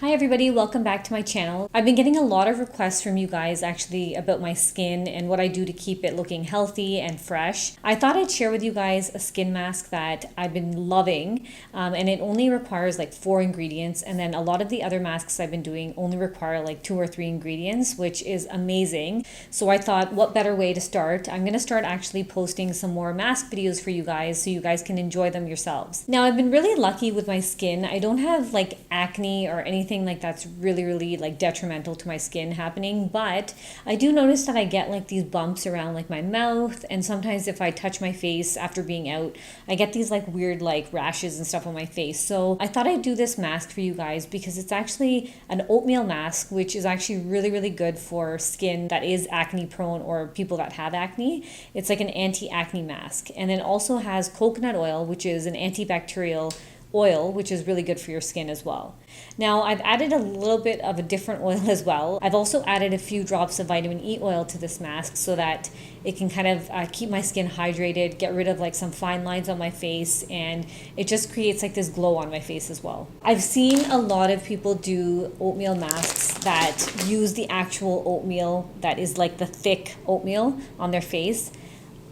Hi everybody, welcome back to my channel. I've been getting a lot of requests from you guys actually about my skin and what I do to keep it looking healthy and fresh. I thought I'd share with you guys a skin mask that I've been loving and it only requires like 4 ingredients, and then a lot of the other masks I've been doing only require like 2 or 3 ingredients, which is amazing. So I thought, what better way to start? I'm going to start actually posting some more mask videos for you guys so you guys can enjoy them yourselves. Now I've been really lucky with my skin. I don't have like acne or anything like that's really like detrimental to my skin happening, but I do notice that I get like these bumps around like my mouth, and sometimes if I touch my face after being out, I get these like weird like rashes and stuff on my face. So I thought I'd do this mask for you guys because it's actually an oatmeal mask, which is actually really good for skin that is acne prone or people that have acne. It's like an anti-acne mask, and then also has coconut oil, which is an antibacterial oil, which is really good for your skin as well. Now I've added a little bit of a different oil as well. I've also added a few drops of vitamin E oil to this mask so that it can kind of keep my skin hydrated, get rid of like some fine lines on my face, and it just creates like this glow on my face as well. I've seen a lot of people do oatmeal masks that use the actual oatmeal that is like the thick oatmeal on their face.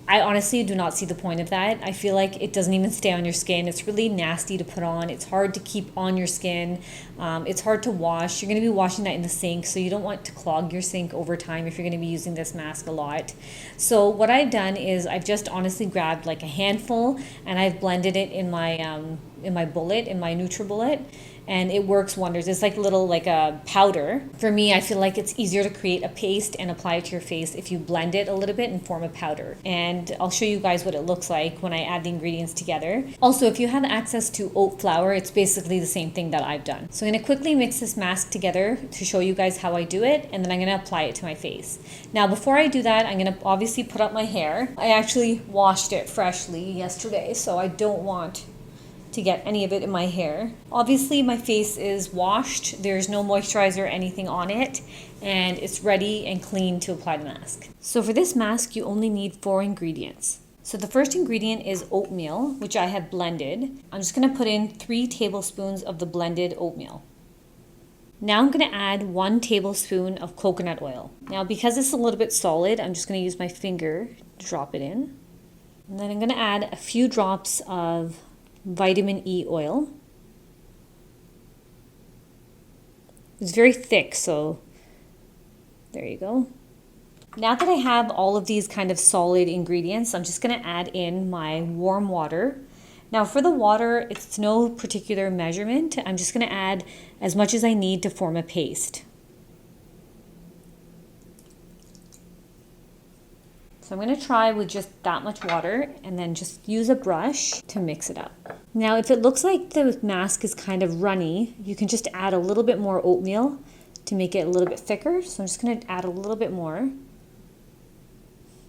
I honestly do not see the point of that. I feel like it doesn't even stay on your skin. It's really nasty to put on. It's hard to keep on your skin. It's hard to wash. You're going to be washing that in the sink, so you don't want to clog your sink over time if you're going to be using this mask a lot. So what I've done is I've just honestly grabbed like a handful and I've blended it in my NutriBullet, and it works wonders. It's like a powder. For me, I feel like it's easier to create a paste and apply it to your face if you blend it a little bit and form a powder. And I'll show you guys what it looks like when I add the ingredients together. Also, if you have access to oat flour, it's basically the same thing that I've done. So I'm going to quickly mix this mask together to show you guys how I do it, and then I'm going to apply it to my face. Now, before I do that, I'm going to obviously put up my hair. I actually washed it freshly yesterday, so I don't want to get any of it in my hair. Obviously my face is washed, there's no moisturizer or anything on it, and it's ready and clean to apply the mask. So for this mask you only need 4 ingredients. So the first ingredient is oatmeal, which I have blended. I'm just going to put in 3 tablespoons of the blended oatmeal. Now I'm going to add 1 tablespoon of coconut oil. Now because it's a little bit solid, I'm just going to use my finger to drop it in. And then I'm going to add a few drops of vitamin E oil. It's very thick, so there you go. Now that I have all of these kind of solid ingredients, I'm just going to add in my warm water. Now for the water, it's no particular measurement. I'm just going to add as much as I need to form a paste. So I'm going to try with just that much water and then just use a brush to mix it up. Now if it looks like the mask is kind of runny, you can just add a little bit more oatmeal to make it a little bit thicker. So I'm just going to add a little bit more.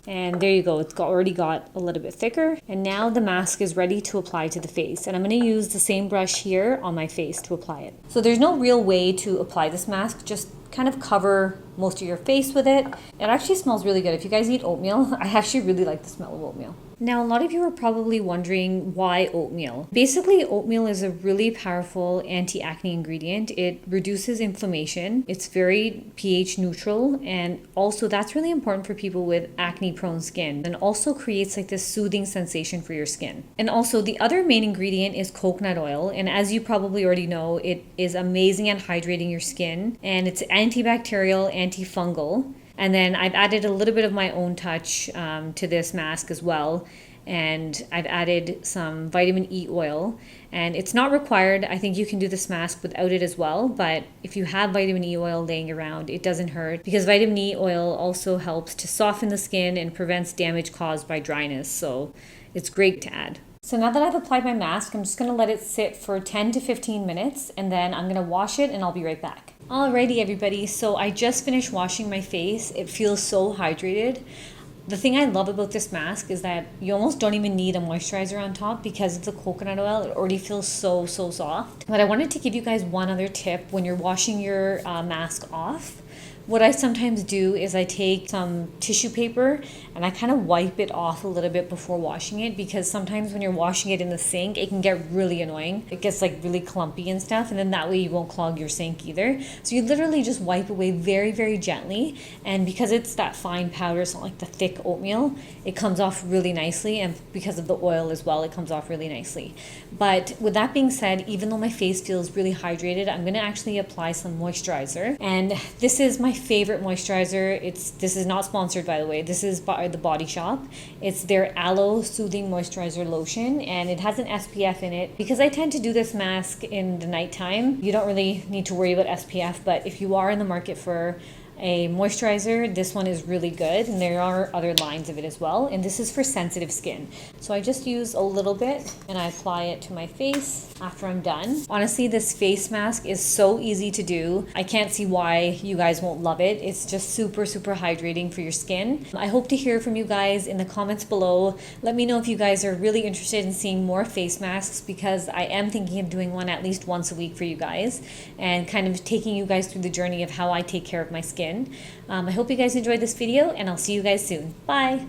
And there you go, it's already got a little bit thicker. And now the mask is ready to apply to the face. And I'm going to use the same brush here on my face to apply it. So there's no real way to apply this mask, just kind of cover most of your face with it. It actually smells really good. If you guys eat oatmeal, I actually really like the smell of oatmeal. Now, a lot of you are probably wondering why oatmeal. Basically, oatmeal is a really powerful anti-acne ingredient. It reduces inflammation. It's very pH neutral, and also that's really important for people with acne-prone skin, and also creates like this soothing sensation for your skin. And also, the other main ingredient is coconut oil, and as you probably already know, it is amazing at hydrating your skin, and it's antibacterial, antifungal. And then I've added a little bit of my own touch to this mask as well. And I've added some vitamin E oil, and it's not required. I think you can do this mask without it as well. But if you have vitamin E oil laying around, it doesn't hurt, because vitamin E oil also helps to soften the skin and prevents damage caused by dryness. So it's great to add. So now that I've applied my mask, I'm just going to let it sit for 10 to 15 minutes, and then I'm going to wash it and I'll be right back. Alrighty everybody, so I just finished washing my face. It feels so hydrated. The thing I love about this mask is that you almost don't even need a moisturizer on top because of the coconut oil. It already feels so soft. But I wanted to give you guys one other tip when you're washing your mask off. What I sometimes do is I take some tissue paper and I kind of wipe it off a little bit before washing it, because sometimes when you're washing it in the sink, it can get really annoying. It gets like really clumpy and stuff, and then that way you won't clog your sink either. So you literally just wipe away very, very gently, and because it's that fine powder, it's not like the thick oatmeal, it comes off really nicely, and because of the oil as well, it comes off really nicely. But with that being said, even though my face feels really hydrated, I'm going to actually apply some moisturizer, and this is my favorite moisturizer. This is not sponsored, by the way. This is by the Body Shop. It's their Aloe Soothing Moisturizer Lotion, and it has an SPF in it. Because I tend to do this mask in the nighttime, you don't really need to worry about SPF, but if you are in the market for a moisturizer, this one is really good, and there are other lines of it as well, and this is for sensitive skin. So I just use a little bit and I apply it to my face after I'm done. Honestly, this face mask is so easy to do. I can't see why you guys won't love it. It's just super, super hydrating for your skin. I hope to hear from you guys in the comments below. Let me know if you guys are really interested in seeing more face masks, because I am thinking of doing one at least once a week for you guys, and kind of taking you guys through the journey of how I take care of my skin. I hope you guys enjoyed this video, and I'll see you guys soon. Bye!